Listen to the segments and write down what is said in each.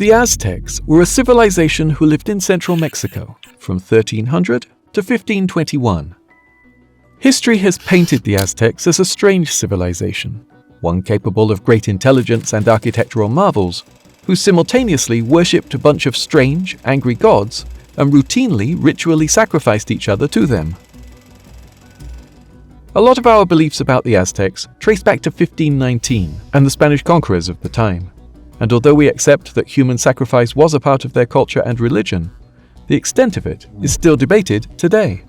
The Aztecs were a civilization who lived in central Mexico from 1300 to 1521. History has painted the Aztecs as a strange civilization, one capable of great intelligence and architectural marvels, who simultaneously worshipped a bunch of strange, angry gods and routinely ritually sacrificed each other to them. A lot of our beliefs about the Aztecs trace back to 1519 and the Spanish conquerors of the time, and although we accept that human sacrifice was a part of their culture and religion, the extent of it is still debated today.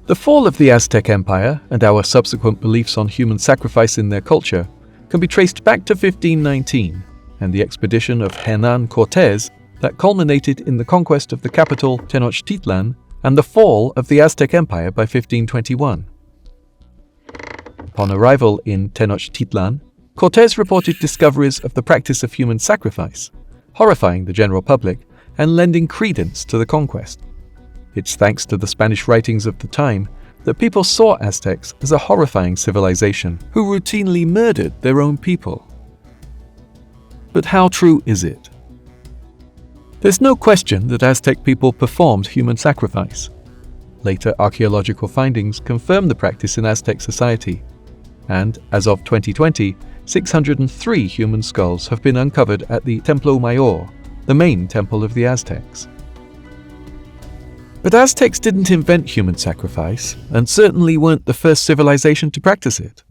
The fall of the Aztec Empire and our subsequent beliefs on human sacrifice in their culture can be traced back to 1519 and the expedition of Hernán Cortés that culminated in the conquest of the capital Tenochtitlan and the fall of the Aztec Empire by 1521. Upon arrival in Tenochtitlan, Cortés reported discoveries of the practice of human sacrifice, horrifying the general public and lending credence to the conquest. It's thanks to the Spanish writings of the time that people saw Aztecs as a horrifying civilization who routinely murdered their own people. But how true is it? There's no question that Aztec people performed human sacrifice. Later archaeological findings confirm the practice in Aztec society, and as of 2020, 603 human skulls have been uncovered at the Templo Mayor, the main temple of the Aztecs. But Aztecs didn't invent human sacrifice, and certainly weren't the first civilization to practice it.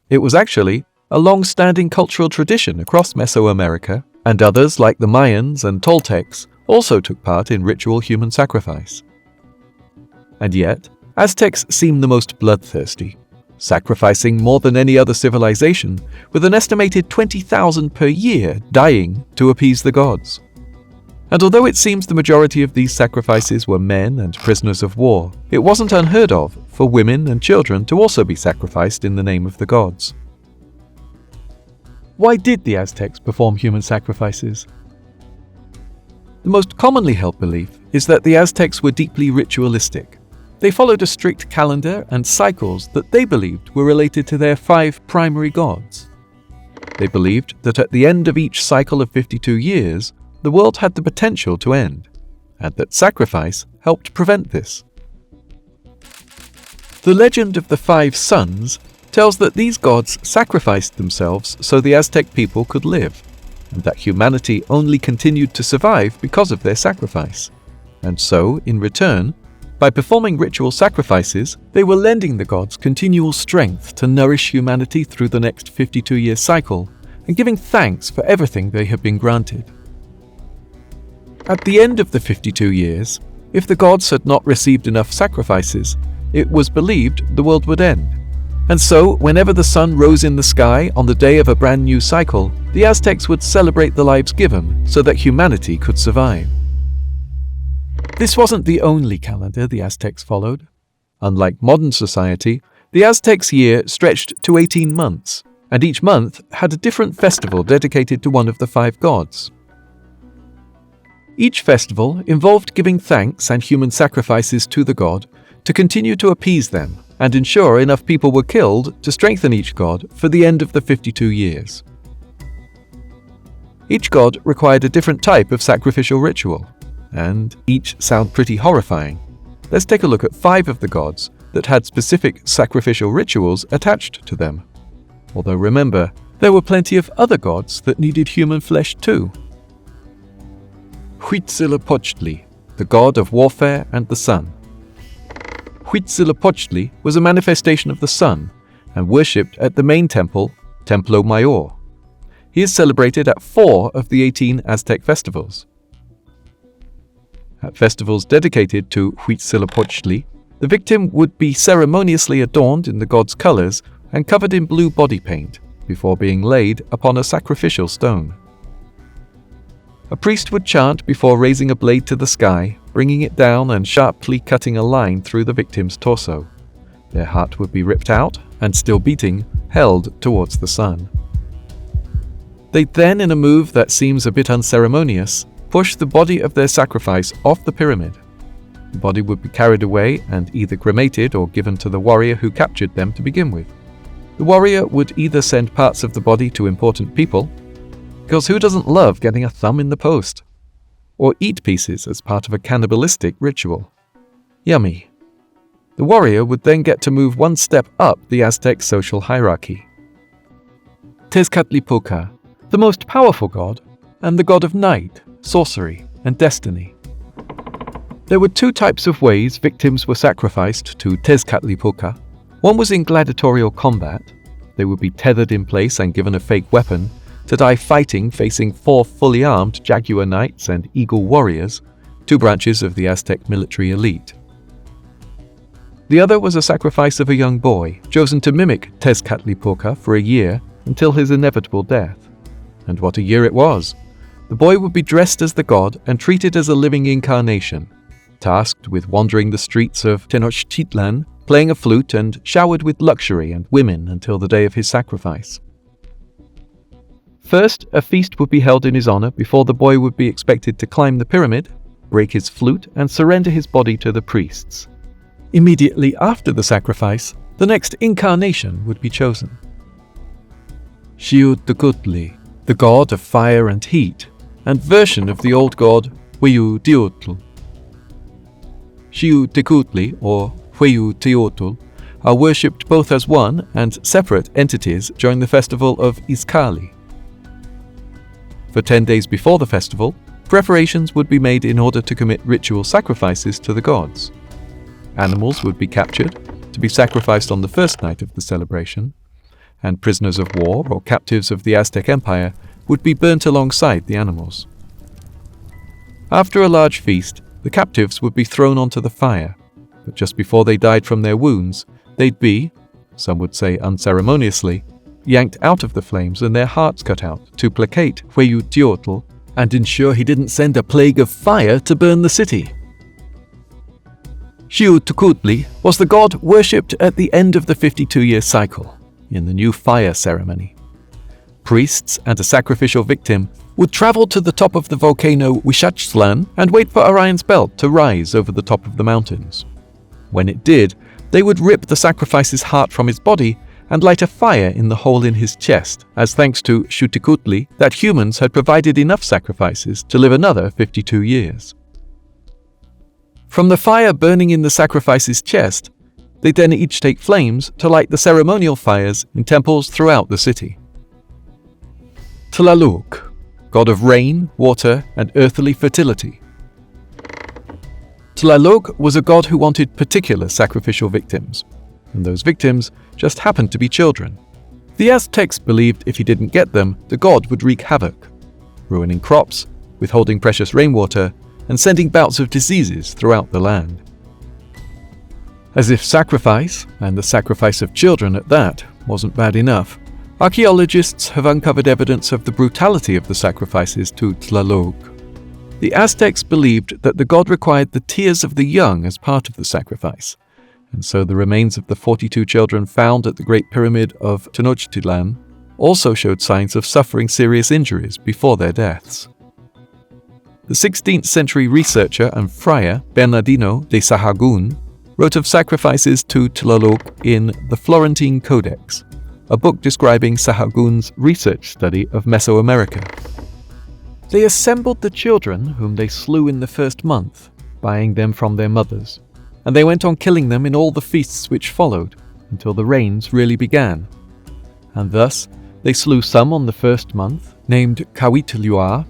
It was actually a long-standing cultural tradition across Mesoamerica, and others like the Mayans and Toltecs also took part in ritual human sacrifice. And yet, Aztecs seem the most bloodthirsty, sacrificing more than any other civilization, with an estimated 20,000 per year dying to appease the gods. And although it seems the majority of these sacrifices were men and prisoners of war, it wasn't unheard of for women and children to also be sacrificed in the name of the gods. Why did the Aztecs perform human sacrifices? The most commonly held belief is that the Aztecs were deeply ritualistic. They followed a strict calendar and cycles that they believed were related to their 5 primary gods. They believed that at the end of each cycle of 52 years, the world had the potential to end, and that sacrifice helped prevent this. The legend of the 5 suns tells that these gods sacrificed themselves so the Aztec people could live, and that humanity only continued to survive because of their sacrifice. And so, in return, by performing ritual sacrifices, they were lending the gods continual strength to nourish humanity through the next 52-year cycle, and giving thanks for everything they had been granted. At the end of the 52 years, if the gods had not received enough sacrifices, it was believed the world would end. And so, whenever the sun rose in the sky on the day of a brand new cycle, the Aztecs would celebrate the lives given so that humanity could survive. This wasn't the only calendar the Aztecs followed. Unlike modern society, the Aztecs' year stretched to 18 months, and each month had a different festival dedicated to one of the 5 gods. Each festival involved giving thanks and human sacrifices to the god to continue to appease them and ensure enough people were killed to strengthen each god for the end of the 52 years. Each god required a different type of sacrificial ritual, and each sound pretty horrifying. Let's take a look at 5 of the gods that had specific sacrificial rituals attached to them. Although remember, there were plenty of other gods that needed human flesh too. Huitzilopochtli, the god of warfare and the sun. Huitzilopochtli was a manifestation of the sun and worshipped at the main temple, Templo Mayor. He is celebrated at 4 of the 18 Aztec festivals. At festivals dedicated to Huitzilopochtli, the victim would be ceremoniously adorned in the god's colors and covered in blue body paint before being laid upon a sacrificial stone. A priest would chant before raising a blade to the sky, bringing it down and sharply cutting a line through the victim's torso. Their heart would be ripped out and, still beating, held towards the sun. They'd then, in a move that seems a bit unceremonious, push the body of their sacrifice off the pyramid. The body would be carried away and either cremated or given to the warrior who captured them to begin with. The warrior would either send parts of the body to important people, because who doesn't love getting a thumb in the post? Or eat pieces as part of a cannibalistic ritual. Yummy. The warrior would then get to move one step up the Aztec social hierarchy. Tezcatlipoca, the most powerful god, and the god of night, sorcery, and destiny. There were two types of ways victims were sacrificed to Tezcatlipoca. One was in gladiatorial combat. They would be tethered in place and given a fake weapon to die fighting facing 4 fully armed jaguar knights and eagle warriors, 2 branches of the Aztec military elite. The other was a sacrifice of a young boy, chosen to mimic Tezcatlipoca for a year until his inevitable death. And what a year it was! The boy would be dressed as the god and treated as a living incarnation, tasked with wandering the streets of Tenochtitlan, playing a flute and showered with luxury and women until the day of his sacrifice. First, a feast would be held in his honor before the boy would be expected to climb the pyramid, break his flute, and surrender his body to the priests. Immediately after the sacrifice, the next incarnation would be chosen. Xiuhtecuhtli, the god of fire and heat, and version of the old god Xiuhtecuhtli. Xiuhtecuhtli, or Xiuhtecuhtli, are worshipped both as one and separate entities during the festival of Ixcali. For 10 days before the festival, preparations would be made in order to commit ritual sacrifices to the gods. Animals would be captured to be sacrificed on the first night of the celebration, and prisoners of war or captives of the Aztec Empire would be burnt alongside the animals. After a large feast, the captives would be thrown onto the fire, but just before they died from their wounds, they'd be, some would say unceremoniously, yanked out of the flames and their hearts cut out to placate Xiuhtecuhtli and ensure he didn't send a plague of fire to burn the city. Xiuhtecuhtli was the god worshipped at the end of the 52-year cycle, in the new fire ceremony. Priests and a sacrificial victim would travel to the top of the volcano Huitzilopochtli and wait for Orion's belt to rise over the top of the mountains. When it did, they would rip the sacrifice's heart from his body and light a fire in the hole in his chest, as thanks to Xiuhtecuhtli that humans had provided enough sacrifices to live another 52 years. From the fire burning in the sacrifice's chest, they then each take flames to light the ceremonial fires in temples throughout the city. Tlaloc, god of rain, water, and earthly fertility. Tlaloc was a god who wanted particular sacrificial victims, and those victims just happened to be children. The Aztecs believed if he didn't get them, the god would wreak havoc, ruining crops, withholding precious rainwater, and sending bouts of diseases throughout the land. As if sacrifice, and the sacrifice of children at that, wasn't bad enough, archaeologists have uncovered evidence of the brutality of the sacrifices to Tlaloc. The Aztecs believed that the god required the tears of the young as part of the sacrifice, and so the remains of the 42 children found at the Great Pyramid of Tenochtitlan also showed signs of suffering serious injuries before their deaths. The 16th century researcher and friar Bernardino de Sahagún wrote of sacrifices to Tlaloc in the Florentine Codex, a book describing Sahagún's research study of Mesoamerica. They assembled the children whom they slew in the first month, buying them from their mothers, and they went on killing them in all the feasts which followed, until the rains really began. And thus they slew some on the first month, named Huitzilopochtli,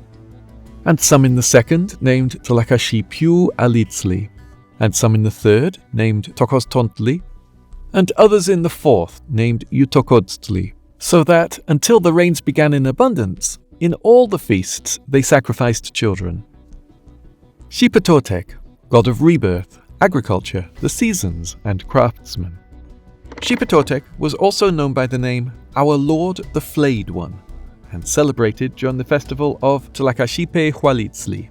and some in the second, named Xiuhtecuhtli, and some in the third, named Totec, and others in the fourth, named Xiuhtecuhtli, so that, until the rains began in abundance, in all the feasts they sacrificed children. Xipe Totec, god of rebirth, agriculture, the seasons, and craftsmen. Xipe Totec was also known by the name Our Lord the Flayed One, and celebrated during the festival of Xiuhtecuhtli.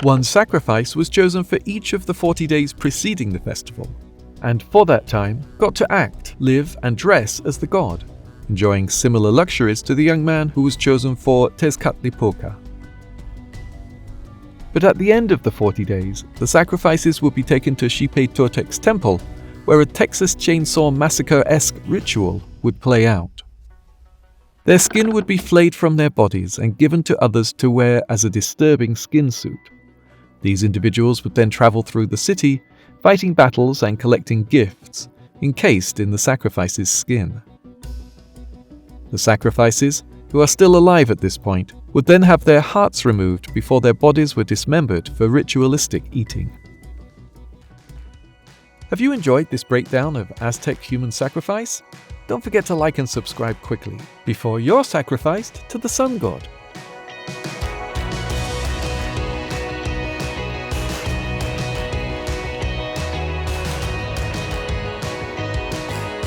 One sacrifice was chosen for each of the 40 days preceding the festival, and for that time got to act, live, and dress as the god, enjoying similar luxuries to the young man who was chosen for Tezcatlipoca. But at the end of the 40 days, the sacrifices would be taken to Xipe Totec's temple, where a Texas Chainsaw Massacre-esque ritual would play out. Their skin would be flayed from their bodies and given to others to wear as a disturbing skin suit. These individuals would then travel through the city, fighting battles and collecting gifts, encased in the sacrifices' skin. The sacrifices, who are still alive at this point, would then have their hearts removed before their bodies were dismembered for ritualistic eating. Have you enjoyed this breakdown of Aztec human sacrifice? Don't forget to like and subscribe quickly before you're sacrificed to the sun god.